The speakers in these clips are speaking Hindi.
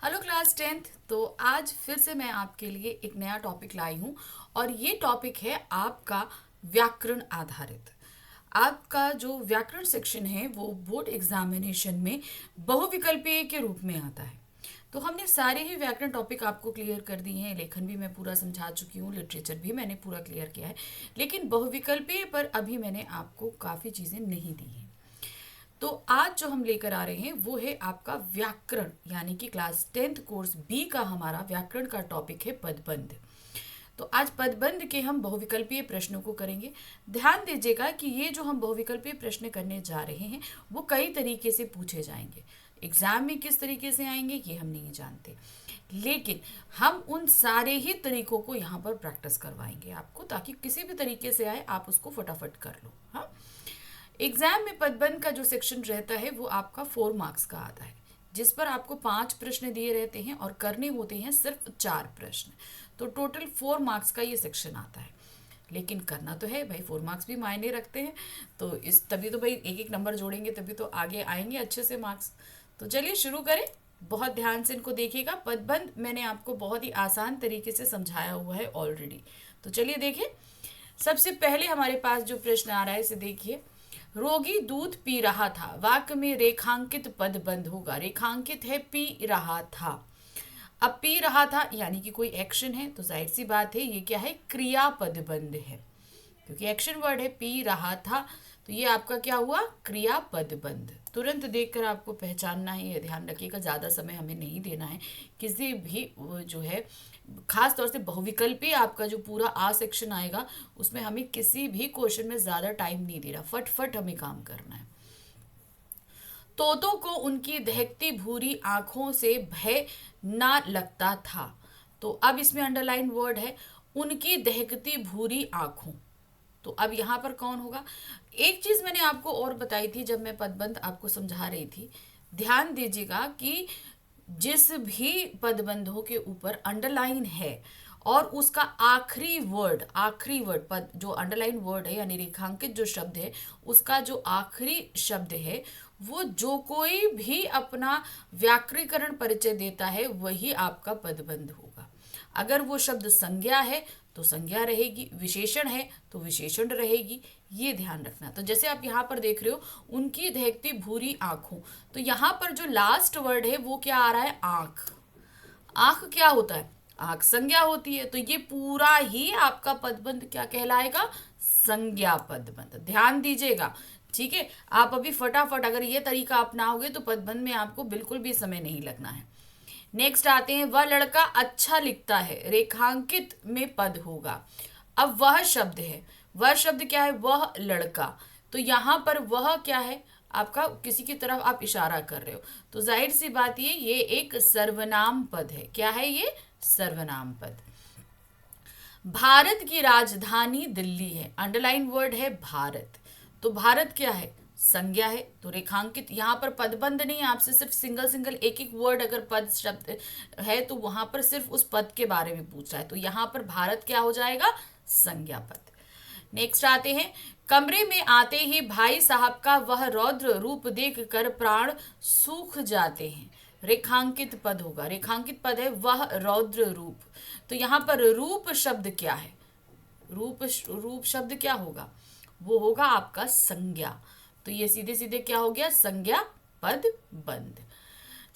Hello class 10th। तो आज फिर से मैं आपके लिए एक नया टॉपिक लाई हूँ और ये टॉपिक है आपका व्याकरण आधारित। आपका जो व्याकरण सेक्शन है वो बोर्ड एग्जामिनेशन में बहुविकल्पीय के रूप में आता है। तो हमने सारे ही व्याकरण टॉपिक आपको क्लियर कर दिए हैं, लेखन भी मैं पूरा समझा चुकी हूँ, लिटरेचर भी मैंने पूरा क्लियर किया है, लेकिन बहुविकल्पीय पर अभी मैंने आपको काफ़ी चीज़ें नहीं दी हैं। तो आज जो हम लेकर आ रहे हैं वो है आपका व्याकरण, यानी कि क्लास 10th कोर्स बी का हमारा व्याकरण का टॉपिक है पदबंध। तो आज पदबंध के हम बहुविकल्पीय प्रश्नों को करेंगे। ध्यान दीजिएगा कि ये जो हम बहुविकल्पीय प्रश्न करने जा रहे हैं वो कई तरीके से पूछे जाएंगे। एग्जाम में किस तरीके से आएंगे ये हम नहीं जानते, लेकिन हम उन सारे ही तरीकों को यहाँ पर प्रैक्टिस करवाएंगे आपको, ताकि किसी भी तरीके से आए आप उसको फटाफट कर लो। हाँ, एग्जाम में पदबंध का जो सेक्शन रहता है वो आपका 4 मार्क्स का आता है, जिस पर आपको 5 प्रश्न दिए रहते हैं और करने होते हैं सिर्फ 4 प्रश्न। तो टोटल 4 मार्क्स का ये सेक्शन आता है, लेकिन करना तो है भाई, 4 मार्क्स भी मायने रखते हैं। तो इस तभी तो भाई एक एक नंबर जोड़ेंगे तभी तो आगे आएंगे अच्छे से मार्क्स। तो चलिए शुरू करें, बहुत ध्यान से इनको देखिएगा। पदबंध मैंने आपको बहुत ही आसान तरीके से समझाया हुआ है ऑलरेडी। तो चलिए देखें, सबसे पहले हमारे पास जो प्रश्न आ रहा है इसे देखिए। रोगी दूध पी रहा था, वाक्य में रेखांकित पद बंद होगा। रेखांकित है पी रहा था। अब पी रहा था यानी कि कोई एक्शन है, तो जाहिर सी बात है ये क्या है, क्रियापद बंद है, क्योंकि एक्शन वर्ड है पी रहा था। तो ये आपका क्या हुआ, क्रियापद बंद। तुरंत देखकर आपको पहचानना है, ये ध्यान रखिएगा, ज़्यादा समय हमें नहीं देना है किसी भी जो है, खास तौर से बहुविकल्पी आपका जो पूरा आ सेक्शन आएगा उसमें हमें किसी भी क्वेश्चन में ज़्यादा टाइम नहीं देना, फट हमें काम करना है। तोतों को उनकी दहकती भूरी आंखों से भय ना लगता था। तो अब इसमें अंडरलाइन वर्ड है उनकी दहकती भूरी आंखों। तो अब यहाँ पर कौन होगा। एक चीज मैंने आपको और बताई थी जब मैं पदबंध आपको समझा रही थी, ध्यान दीजिएगा कि जिस भी पदबंधों के ऊपर अंडरलाइन है और उसका आखिरी वर्ड पद जो अंडरलाइन वर्ड है यानी रेखांकित जो शब्द है उसका जो आखिरी शब्द है, वो जो कोई भी अपना व्याकरणीकरण परिचय देता है वही आपका पदबंध होगा। अगर वो शब्द संज्ञा है तो संज्ञा रहेगी, विशेषण है तो विशेषण रहेगी, ये ध्यान रखना। तो जैसे आप यहाँ पर देख रहे हो उनकी दहकती भूरी आंखों, तो यहाँ पर जो लास्ट वर्ड है वो क्या आ रहा है, आंख। आंख क्या होता है, आंख संज्ञा होती है, तो ये पूरा ही आपका पदबंध क्या कहलाएगा, संज्ञा पदबंध। ध्यान दीजिएगा, ठीक है। आप अभी फटाफट अगर ये तरीका अपनाओगे तो पदबंध में आपको बिल्कुल भी समय नहीं लगना है। नेक्स्ट आते हैं, वह लड़का अच्छा लिखता है, रेखांकित में पद होगा। अब वह शब्द है, वह शब्द क्या है, वह लड़का। तो यहाँ पर वह क्या है, आपका किसी की तरफ आप इशारा कर रहे हो, तो जाहिर सी बात ये एक सर्वनाम पद है। क्या है ये, सर्वनाम पद। भारत की राजधानी दिल्ली है, अंडरलाइन वर्ड है भारत। तो भारत क्या है, संज्ञा है, तो रेखांकित। यहाँ पर पदबंध नहीं, आपसे सिर्फ सिंगल सिंगल एक एक वर्ड अगर पद शब्द है तो वहां पर सिर्फ उस पद के बारे में पूछा है, तो यहाँ पर भारत क्या हो जाएगा, संज्ञा पद। नेक्स्ट आते हैं, कमरे में आते ही भाई साहब का वह रौद्र रूप देख कर प्राण सूख जाते हैं। रेखांकित पद होगा, रेखांकित पद है वह रौद्र रूप। तो यहाँ पर रूप शब्द क्या है, रूप शब्द क्या होगा, वो होगा आपका संज्ञा। तो ये सीधे सीधे क्या हो गया, संज्ञा पद बंद।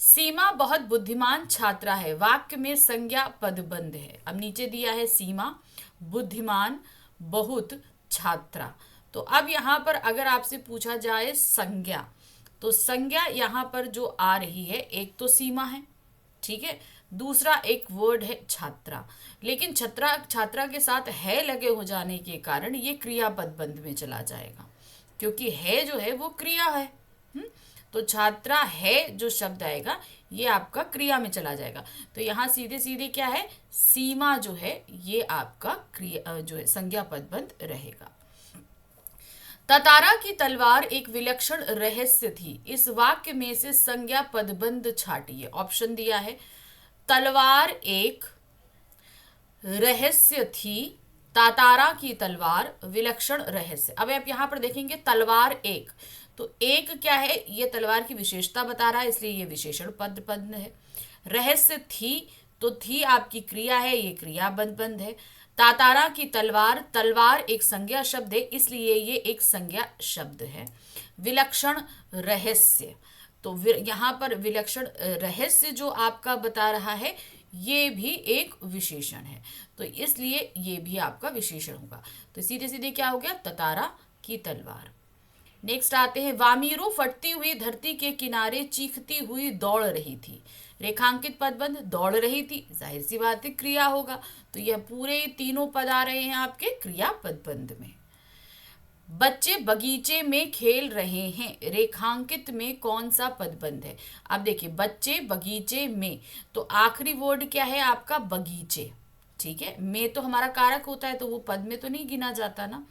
सीमा बहुत बुद्धिमान छात्रा है, वाक्य में संज्ञा पद बंद है। अब नीचे दिया है सीमा, बुद्धिमान, बहुत, छात्रा। तो अब यहाँ पर अगर आपसे पूछा जाए संज्ञा, तो संज्ञा यहाँ पर जो आ रही है, एक तो सीमा है, ठीक है, दूसरा एक वर्ड है छात्रा, लेकिन छात्रा के साथ है लगे हो जाने के कारण ये क्रियापद बंद में चला जाएगा, क्योंकि है जो है वो क्रिया है। तो छात्रा है जो शब्द आएगा ये आपका क्रिया में चला जाएगा। तो यहाँ सीधे सीधे क्या है, सीमा जो है ये आपका क्रिया जो है संज्ञा पदबंध रहेगा। ततारा की तलवार एक विलक्षण रहस्य थी, इस वाक्य में से संज्ञा पदबंध छाटिए। ऑप्शन दिया है, तलवार एक, रहस्य थी, तातारा की तलवार, विलक्षण रहस्य। अब आप यहाँ पर देखेंगे तलवार एक, तो एक क्या है, ये तलवार की विशेषता बता रहा है इसलिए ये विशेषण पद है। रहस्य थी, तो थी आपकी क्रिया है, ये क्रिया बंद है। तातारा की तलवार, तलवार एक संज्ञा शब्द है, इसलिए ये एक संज्ञा शब्द है। विलक्षण रहस्य, तो यहाँ पर विलक्षण रहस्य जो आपका बता रहा है ये भी एक विशेषण है, तो इसलिए ये भी आपका विशेषण होगा। तो सीधे सीधे क्या हो गया, ततारा की तलवार। नेक्स्ट आते हैं, वामीरो फटती हुई धरती के किनारे चीखती हुई दौड़ रही थी। रेखांकित पदबंध, दौड़ रही थी, जाहिर सी बात है क्रिया होगा, तो यह पूरे तीनों पद आ रहे हैं आपके क्रिया पदबंध में। बच्चे बगीचे में खेल रहे हैं, रेखांकित में कौन सा पदबंध है। अब देखिए, बच्चे बगीचे में, तो आखिरी वर्ड क्या है आपका, बगीचे। ठीक है, में तो हमारा कारक होता है, तो वो पद में तो नहीं गिना जाता ना,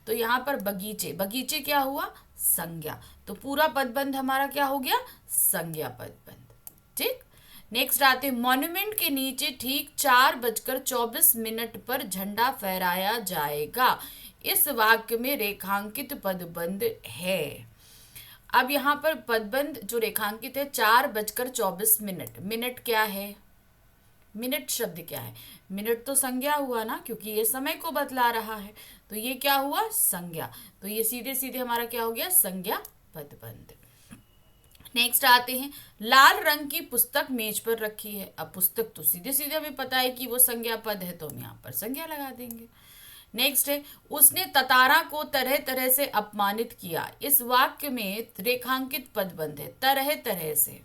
तो यहाँ पर बगीचे, बगीचे क्या हुआ, संज्ञा, तो पूरा पदबंध हमारा क्या हो गया, संज्ञा पदबंध। ठीक, नेक्स्ट आते हैं, मॉन्यूमेंट के नीचे ठीक 4:24 पर झंडा फहराया जाएगा। इस वाक्य में रेखांकित पदबंध है। अब यहाँ पर पदबंध जो रेखांकित है 4:24, मिनट क्या है, मिनट शब्द क्या है, मिनट तो संज्ञा हुआ ना, क्योंकि ये समय को बतला रहा है, तो ये क्या हुआ, संज्ञा, तो ये सीधे सीधे हमारा क्या हो गया, संज्ञा पदबंध। नेक्स्ट आते हैं, लाल रंग की पुस्तक मेज पर रखी है। अब पुस्तक तो सीधे सीधे हमें पता है कि वो संज्ञा पद है, तो हम यहाँ पर संज्ञा लगा देंगे। नेक्स्ट है, उसने ततारा को तरह तरह से अपमानित किया। इस वाक्य में रेखांकित पदबंध है, तरह तरह से।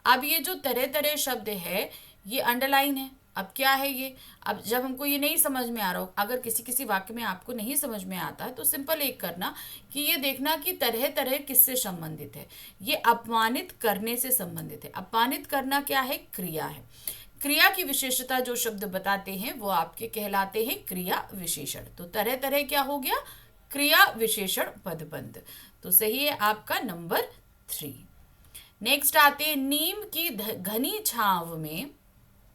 अब ये जो तरह तरह शब्द है ये अंडरलाइन है। अब क्या है ये, अब जब हमको ये नहीं समझ में आ रहा हो, अगर किसी किसी वाक्य में आपको नहीं समझ में आता है, तो सिंपल एक करना कि ये देखना कि तरह तरह किससे संबंधित है। ये अपमानित करने से संबंधित है। अपमानित करना क्या है, क्रिया है। क्रिया की विशेषता जो शब्द बताते हैं वो आपके कहलाते हैं क्रिया विशेषण। तो तरह तरह क्या हो गया, क्रिया विशेषण पदबंध, तो सही है आपका नंबर 3। नेक्स्ट आते हैं, नीम की घनी छांव में,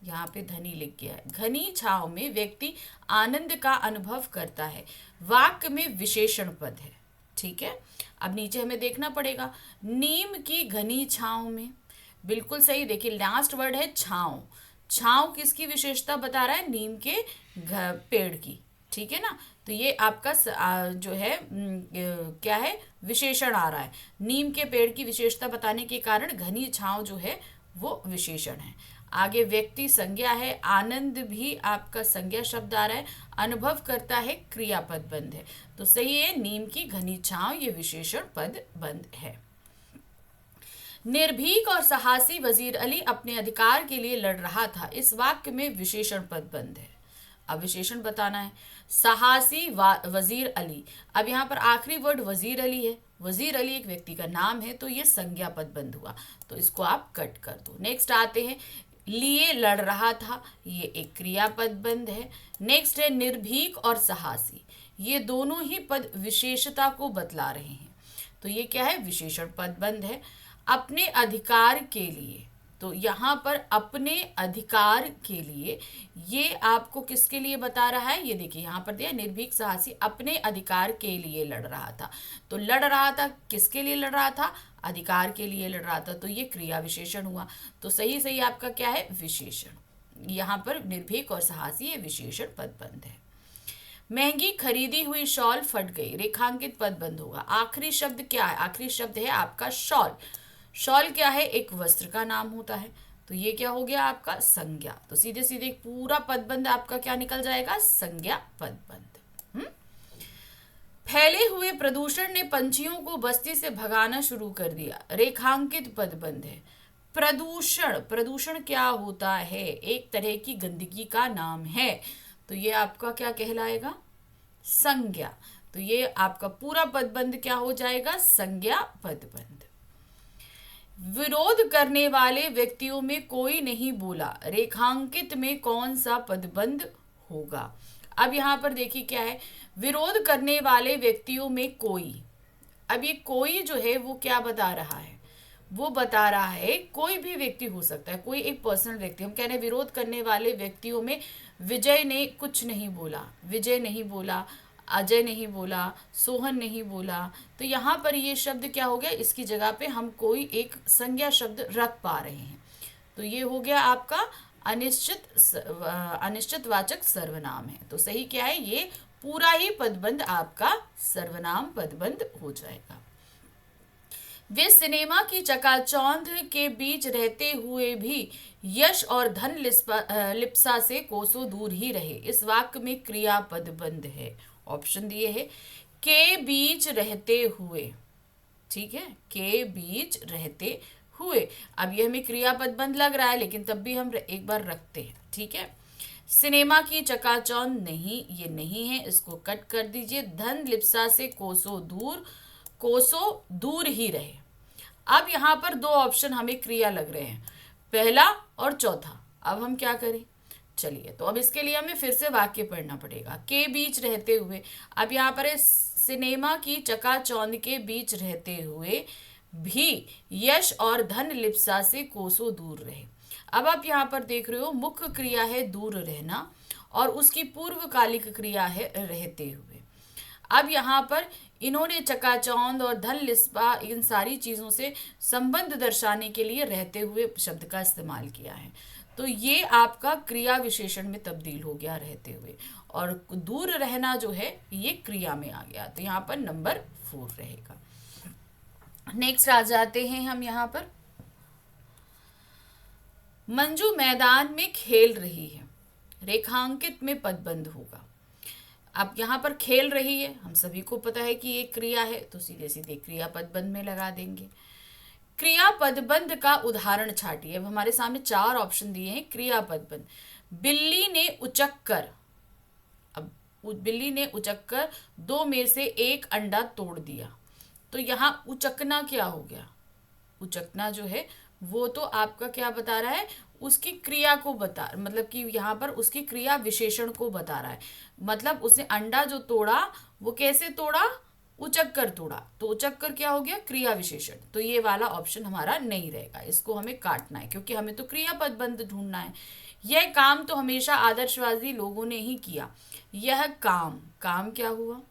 यहाँ पे धनी लिख गया है, घनी छांव में व्यक्ति आनंद का अनुभव करता है। वाक्य में विशेषण पद है। ठीक है, अब नीचे हमें देखना पड़ेगा, नीम की घनी छांव में, बिल्कुल सही। देखिए लास्ट वर्ड है छांव, छांव किसकी विशेषता बता रहा है, नीम के पेड़ की। ठीक है ना, तो ये आपका जो है क्या है, विशेषण आ रहा है। नीम के पेड़ की विशेषता बताने के कारण घनी छांव जो है वो विशेषण है। आगे व्यक्ति संज्ञा है, आनंद भी आपका संज्ञा शब्द आ रहा है, अनुभव करता है क्रियापद बंध है, तो सही है नीम की घनी छांव, ये विशेषण पद बंध है। निर्भीक और साहसी वजीर अली अपने अधिकार के लिए लड़ रहा था। इस वाक्य में विशेषण पद बंध है। अब विशेषण बताना है, साहसी वजीर अली। अब यहाँ पर आखिरी वर्ड वजीर अली है, वजीर अली एक व्यक्ति का नाम है, तो ये संज्ञा पद बंध हुआ, तो इसको आप कट कर दो। नेक्स्ट आते हैं, लिए लड़ रहा था, ये एक क्रियापद बंध है। नेक्स्ट है, निर्भीक और साहसी, ये दोनों ही पद विशेषता को बतला रहे हैं, तो ये क्या है, विशेषण पद बंध है। अपने अधिकार के लिए, तो यहाँ पर अपने अधिकार के लिए, ये आपको किसके लिए बता रहा है, ये देखिए यहाँ पर दिया, निर्भीक साहसी अपने अधिकार के लिए लड़ रहा था, तो लड़ रहा था किसके लिए लड़ रहा था, अधिकार के लिए लड़ रहा था, तो ये क्रिया विशेषण हुआ, तो सही सही आपका क्या है, विशेषण। यहाँ पर निर्भीक और साहसी ये विशेषण पदबंध है। महंगी खरीदी हुई शॉल फट गई, रेखांकित पदबंध होगा। आखिरी शब्द क्या है, आखिरी शब्द है आपका शॉल। शॉल क्या है, एक वस्त्र का नाम होता है, तो ये क्या हो गया आपका संज्ञा, तो सीधे सीधे पूरा पदबंध आपका क्या निकल जाएगा, संज्ञा पदबंध। फैले हुए प्रदूषण ने पंछियों को बस्ती से भगाना शुरू कर दिया, रेखांकित पदबंध है। प्रदूषण, प्रदूषण क्या होता है, एक तरह की गंदगी का नाम है, तो ये आपका क्या कहलाएगा, संज्ञा, तो ये आपका पूरा पदबंध क्या हो जाएगा, संज्ञा पदबंध। विरोध करने वाले व्यक्तियों में कोई नहीं बोला, रेखांकित में कौन सा पदबंध होगा। अब यहाँ पर देखिए क्या है, विरोध करने वाले व्यक्तियों में कोई, अब ये कोई जो है वो क्या बता रहा है, वो बता रहा है कोई भी व्यक्ति हो सकता है, कोई एक पर्सनल व्यक्ति। हम कह रहे हैं विरोध करने वाले व्यक्तियों में विजय ने कुछ नहीं बोला, विजय नहीं बोला, अजय नहीं बोला, सोहन नहीं बोला, तो यहाँ पर ये शब्द क्या हो गया, इसकी जगह पे हम कोई एक संज्ञा शब्द रख पा रहे हैं, तो तो ये हो गया आपका अनिश्चितवाचक सर्वनाम है। तो सही क्या है, ये पूरा ही पदबंध आपका सर्वनाम पदबंध हो जाएगा। वे सिनेमा की चकाचौंध के बीच रहते हुए भी यश और धन लिप्सा से कोसों दूर ही रहे। इस वाक्य में क्रिया पदबंध है। ऑप्शन दिए है, के बीच रहते हुए, ठीक है, के बीच रहते हुए। अब ये हमें क्रियापद बंद लग रहा है, लेकिन तब भी हम एक बार रखते हैं, ठीक है। सिनेमा की चकाचौंध नहीं, ये नहीं है, इसको कट कर दीजिए। धन लिप्सा से कोसों दूर ही रहे। अब यहाँ पर दो ऑप्शन हमें क्रिया लग रहे हैं, पहला और चौथा। अब हम क्या करें, चलिए, तो अब इसके लिए हमें फिर से वाक्य पढ़ना पड़ेगा। के बीच रहते हुए, अब यहाँ पर सिनेमा की चकाचौंध के बीच रहते हुए भी यश और धन लिप्सा से कोसों दूर रहे। अब आप यहाँ पर देख रहे हो, मुख्य क्रिया है दूर रहना और उसकी पूर्वकालिक क्रिया है रहते हुए। अब यहाँ पर इन्होंने चकाचौंध और धन लिप्सा इन सारी चीज़ों से संबंध दर्शाने के लिए रहते हुए शब्द का इस्तेमाल किया है। तो ये आपका क्रिया विशेषण में तब्दील हो गया रहते हुए, और दूर रहना जो है ये क्रिया में आ गया। तो यहाँ पर नंबर 4 रहेगा। नेक्स्ट आ जाते हैं हम यहाँ पर, मंजू मैदान में खेल रही है, रेखांकित में पदबंध होगा। अब यहाँ पर खेल रही है, हम सभी को पता है कि ये क्रिया है, तो सीधे सीधे क्रिया पदबंध में लगा देंगे। क्रिया पदबंध का उदाहरण छाटिए। अब हमारे सामने 4 ऑप्शन दिए हैं क्रिया पदबंध। बिल्ली ने उचक कर, अब बिल्ली ने उचक कर 2 में से 1 अंडा तोड़ दिया। तो यहाँ उचकना क्या हो गया, उचकना जो है वो तो आपका क्या बता रहा है, उसकी क्रिया को बता, मतलब कि यहाँ पर उसकी क्रिया विशेषण को बता रहा है। मतलब उसने अंडा जो तोड़ा वो कैसे तोड़ा, उचक कर तोड़ा। तो उचक कर क्या हो गया, क्रिया विशेषण। तो ये वाला ऑप्शन हमारा नहीं रहेगा, इसको हमें काटना है, क्योंकि हमें तो क्रिया पदबंध ढूंढना है। यह काम तो हमेशा आदर्शवादी लोगों ने ही किया। यह काम क्या हुआ,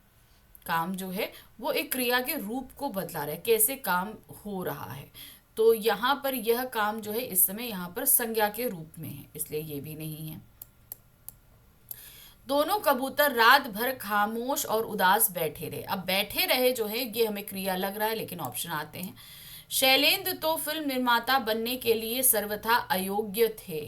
काम जो है वो एक क्रिया के रूप को बतला रहा है, कैसे काम हो रहा है। तो यहाँ पर यह काम जो है इस समय यहाँ पर संज्ञा के रूप में है, इसलिए ये भी नहीं है। दोनों कबूतर रात भर खामोश और उदास बैठे रहे। अब बैठे रहे जो है ये हमें क्रिया लग रहा है, लेकिन ऑप्शन आते हैं। शैलेंद्र तो फिल्म निर्माता बनने के लिए सर्वथा अयोग्य थे,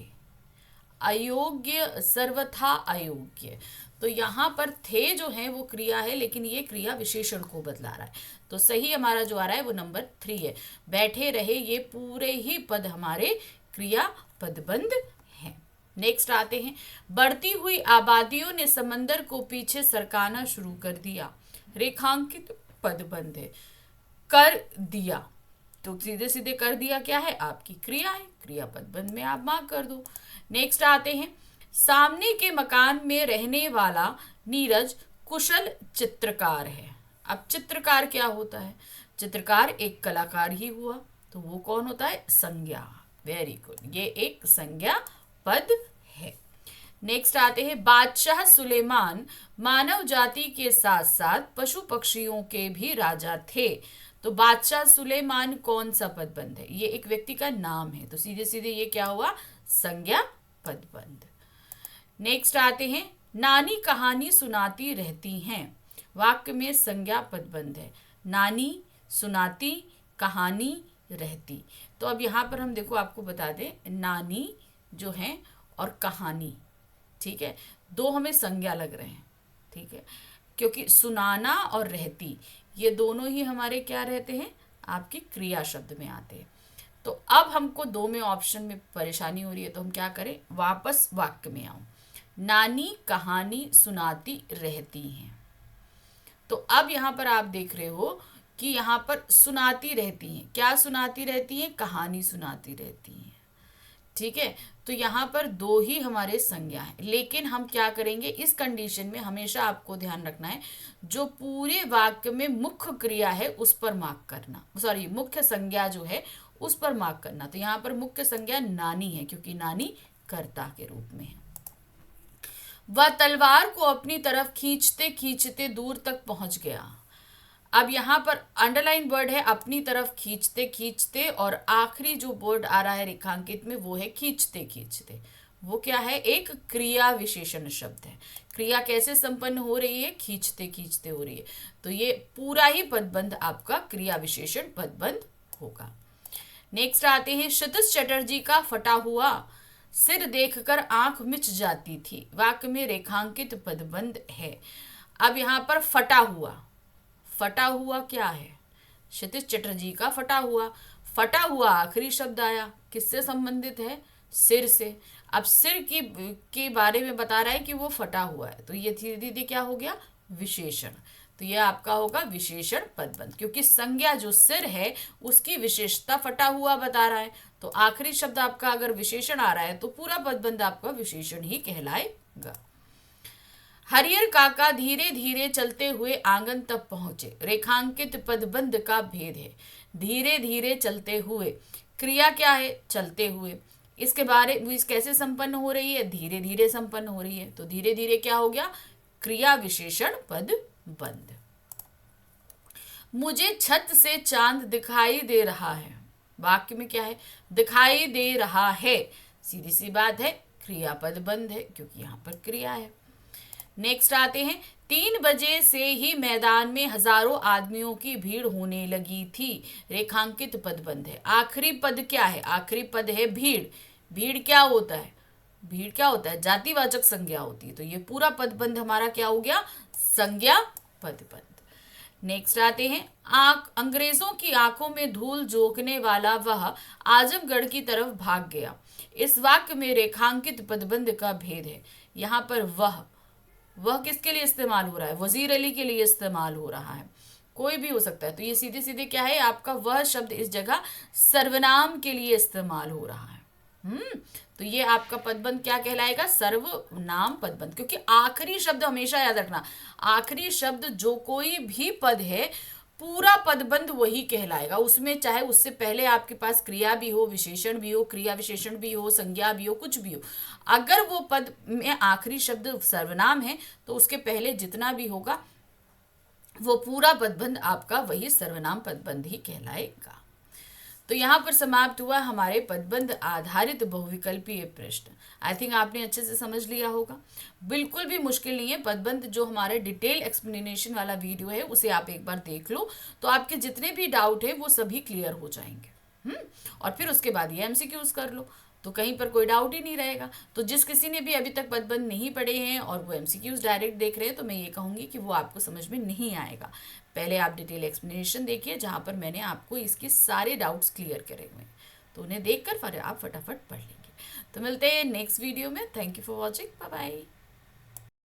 सर्वथा अयोग्य। तो यहाँ पर थे जो है वो क्रिया है, लेकिन ये क्रिया विशेषण को बतला रहा है। तो सही हमारा जो आ रहा है वो नंबर 3 है। बैठे रहे, ये पूरे ही पद हमारे क्रिया पदबंध हैं। नेक्स्ट आते हैं, बढ़ती हुई आबादियों ने समंदर को पीछे सरकाना शुरू कर दिया, रेखांकित पदबंध है। कर दिया, तो सीधे सीधे कर दिया क्या है, आपकी क्रिया है, क्रिया पदबंध में आप मार्क कर दो। नेक्स्ट आते हैं, सामने के मकान में रहने वाला नीरज कुशल चित्रकार है। अब चित्रकार क्या होता है, चित्रकार एक कलाकार ही हुआ, तो वो कौन होता है, संज्ञा। वेरी गुड, ये एक संज्ञा पद है। नेक्स्ट आते हैं, बादशाह सुलेमान मानव जाति के साथ साथ पशु पक्षियों के भी राजा थे। तो बादशाह सुलेमान कौन सा पदबंध है, ये एक व्यक्ति का नाम है, तो सीधे सीधे ये क्या हुआ, संज्ञा पदबंध। नेक्स्ट आते हैं, नानी कहानी सुनाती रहती हैं, वाक्य में संज्ञा पदबंध है। नानी, सुनाती, कहानी, रहती। तो अब यहाँ पर हम देखो आपको बता दें, नानी जो है और कहानी, ठीक है, दो हमें संज्ञा लग रहे हैं, ठीक है, क्योंकि सुनाना और रहती ये दोनों ही हमारे क्या रहते हैं, आपकी क्रिया शब्द में आते हैं। तो अब हमको 2 में ऑप्शन में परेशानी हो रही है, तो हम क्या करें, वापस वाक्य में आऊं। नानी कहानी सुनाती रहती हैं। तो अब यहाँ पर आप देख रहे हो कि यहाँ पर सुनाती रहती हैं, क्या सुनाती रहती हैं, कहानी सुनाती रहती हैं, ठीक है। तो यहाँ पर 2 ही हमारे संज्ञा है, लेकिन हम क्या करेंगे, इस कंडीशन में हमेशा आपको ध्यान रखना है, जो पूरे वाक्य में मुख्य क्रिया है उस पर मार्क करना, सॉरी मुख्य संज्ञा जो है उस पर मार्क करना। तो यहाँ पर मुख्य संज्ञा नानी है, क्योंकि नानी कर्ता के रूप में है। वह तलवार को अपनी तरफ खींचते खींचते दूर तक पहुंच गया। अब यहाँ पर अंडरलाइन वर्ड है अपनी तरफ खींचते खींचते, और आखिरी जो वर्ड आ रहा है रेखांकित में वो है खींचते खींचते। वो क्या है? एक क्रिया विशेषण शब्द है। क्रिया कैसे संपन्न हो रही है? खींचते खींचते हो रही है। तो ये पूरा ही पदबंध आपका क्रिया विशेषण पदबंध होगा। नेक्स्ट आते हैं, क्षितिज चटर्जी का फटा हुआ सिर देखकर आंख मिच जाती थी। वाक्य में रेखांकित पदबंध है। अब यहाँ पर फटा हुआ, फटा हुआ क्या है? क्षितिज चटर्जी का फटा हुआ। फटा हुआ आखिरी शब्द आया, किससे संबंधित है? सिर से। अब सिर की के बारे में बता रहा है कि वो फटा हुआ है, तो ये धीरे धीरे क्या हो गया? विशेषण। तो ये आपका होगा विशेषण पदबंध, क्योंकि संज्ञा जो सिर है उसकी विशेषता फटा हुआ बता रहा है। तो आखिरी शब्द आपका अगर विशेषण आ रहा है तो पूरा पदबंध आपका विशेषण ही कहलाएगा। हरियर काका धीरे धीरे चलते हुए आंगन तक पहुंचे। रेखांकित पदबंध का भेद है। धीरे धीरे चलते हुए, क्रिया क्या है? चलते हुए। इसके बारे में कैसे संपन्न हो रही है? धीरे धीरे संपन्न हो रही है। तो धीरे धीरे क्या हो गया? क्रिया विशेषण पदबंध। मुझे छत से चांद दिखाई दे रहा है। वाक्य में क्या है? दिखाई दे रहा है। सीधी सी बात है, क्रिया पदबंध है, क्योंकि यहाँ पर क्रिया है। नेक्स्ट आते हैं, 3 बजे से ही मैदान में हजारों आदमियों की भीड़ होने लगी थी। रेखांकित पदबंध है। आखिरी पद क्या है? आखिरी पद है भीड़। भीड़ क्या होता है? भीड़ क्या होता है? जातिवाचक संज्ञा होती है। तो ये पूरा पदबंध हमारा क्या हो गया? संज्ञा पदबंध। नेक्स्ट आते हैं, अंग्रेजों की आंखों में धूल झोंकने वाला वह आजमगढ़ की तरफ भाग गया। इस वाक्य में रेखांकित पदबंध का भेद है। यहाँ पर वह किसके लिए इस्तेमाल हो रहा है? वजीर अली के लिए इस्तेमाल हो रहा है। कोई भी हो सकता है। तो ये सीधे सीधे क्या है? आपका वह शब्द इस जगह सर्वनाम के लिए इस्तेमाल हो रहा है। तो ये आपका पदबंध क्या कहलाएगा? सर्वनाम पदबंध। क्योंकि आखिरी शब्द हमेशा याद रखना, आखिरी शब्द जो कोई भी पद है पूरा पदबंध वही कहलाएगा। उसमें चाहे उससे पहले आपके पास क्रिया भी हो, विशेषण भी हो, क्रिया विशेषण भी हो, संज्ञा भी हो, कुछ भी हो, अगर वो पद में आखिरी शब्द सर्वनाम है तो उसके पहले जितना भी होगा वो पूरा पदबंध आपका वही सर्वनाम पदबंध ही कहलाएगा। तो यहाँ पर समाप्त हुआ हमारे पदबंध आधारित बहुविकल्पीय प्रश्न। आई थिंक आपने अच्छे से समझ लिया होगा। बिल्कुल भी मुश्किल नहीं है। पदबंध जो हमारे डिटेल एक्सप्लेनेशन वाला वीडियो है उसे आप एक बार देख लो, तो आपके जितने भी डाउट है वो सभी क्लियर हो जाएंगे। और फिर उसके बाद ये एमसीक्यूज कर लो, तो कहीं पर कोई डाउट ही नहीं रहेगा। तो जिस किसी ने भी अभी तक पदबंध नहीं पढ़े हैं और वो एमसीक्यूज डायरेक्ट देख रहे हैं, तो मैं ये कहूँगी कि वो आपको समझ में नहीं आएगा। पहले आप डिटेल एक्सप्लेनेशन देखिए, जहाँ पर मैंने आपको इसके सारे डाउट्स क्लियर करे हुए हैं, तो उन्हें देखकर फिर आप फटाफट पढ़ लेंगे। तो मिलते हैं नेक्स्ट वीडियो में। Thank you for watching. Bye bye.